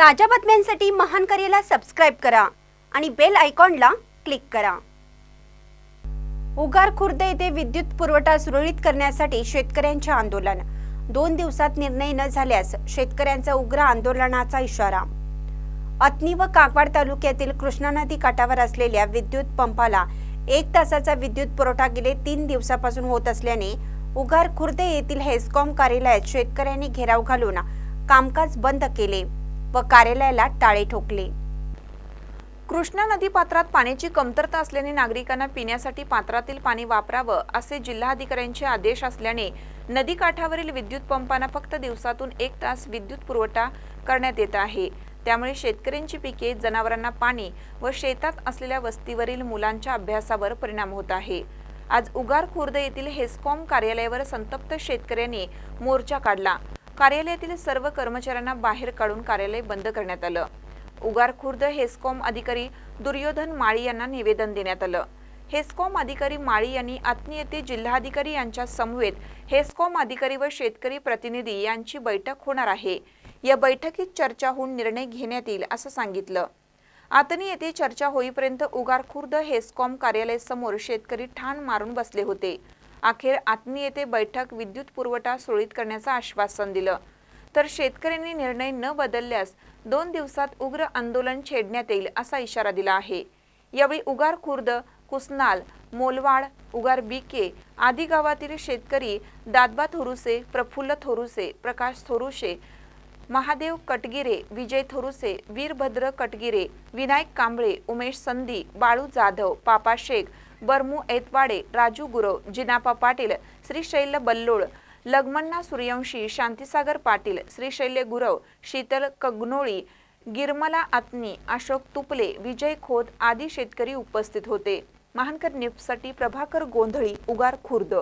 ताज्या बातम्यांसाठी महान करेला सबस्क्राइब करा आणि बेल आयकॉनला क्लिक करा। उगार खुर्द येथे विद्युत पुरवठा सुरळीत करण्यासाठी शेतकऱ्यांचे आंदोलन। 2 दिवसात निर्णय न झाल्यास शेतकऱ्यांचा उग्र आंदोलनाचा इशारा। अतनी व काकवाड तालुक्यातील कृष्णा नदी काठावर असलेल्या विद्युत पंपाला 1 तासाचा विद्युत पुरवठा गेले 3 दिवसापासून होत असल्याने उगार खुर्द येथील हेस्कॉम कार्यालयात शेतकऱ्यांनी घेराव घालून कामकाज बंद केले व कार्यालयाला टाळे ठोकले। कृष्णा नदी पात्रात पाण्याची कमतरता असल्याने नागरिकांना पिण्यासाठी पात्रातील पाणी वापरावं असे जिल्हाधिकाऱ्यांचे आदेश असल्याने नदी काठावरील विद्युत पंपांना फक्त दिवसातून 1 तास विद्युत पुरवठा करण्यात येत आहे। त्यामुळे शेतकऱ्यांची पिके, जनावरांना पाणी व शेतात असलेल्या वस्तीवरील मुलांच्या अभ्यासावर परिणाम होत आहे। आज उगार खुर्द येथील हेस्कॉम कार्यालयावर संतप्त शेतकऱ्यांनी मोर्चा काढला। कार्यालयातील सर्व कर्मचाऱ्यांना बाहेर काढून कार्यालय बंद करण्यात आलं। उगार खुर्द हेस्कॉम अधिकारी दुर्योधन माळी यांना निवेदन देण्यात आलं। हेस्कॉम अधिकारी माळी यांनी अतनी येथे जिल्हाधिकारी यांच्या समवेत हेस्कॉम अधिकारी व शेतकरी प्रतिनिधी यांची बैठक होणार आहे। या बैठकीत चर्चा होऊन निर्णय घेण्यात येईल असं सांगितलं। अतनी येथे चर्चा होईपर्यंत उगार खुर्द हेस्कॉम कार्यालय समोर शेतकरी ठाण मारून बसले होते। अखेर अतनी येथे बैठक विद्युत पुरवठा सुरळीत करण्याचं आश्वासन दिलं, तर शेतकऱ्यांनी निर्णय न बदलल्यास 2 दिवसात उग्र आंदोलन छेडण्यात येईल असा इशारा दिला आहे। यावेळी उगार खुर्द, कुसनाल, मोलवाड, उगार बीके आदी गावातील शेतकरी दादबा थोरुसे, प्रफुल्ल थोरुसे, प्रकाश थोरुसे, महादेव कटगिरे, विजय थोरुसे, वीरभद्र कटगिरे, विनायक कांबळे, उमेश संधी, बाळू जाधव, पापा शेख, बरमू ऐतवाडे, राजू गुरव, जिनापा पाटील, श्रीशैल्य बल्लोळ, लग्मण्णा सूर्यवंशी, शांतीसागर पाटील, श्रीशैल्य गुरव, शीतल कगनोळी, गिरमला अतनी, अशोक तुपले, विजय खोत आदी शेतकरी उपस्थित होते। महानकर न्यूजसाठी प्रभाकर गोंधळी, उगार खुर्द।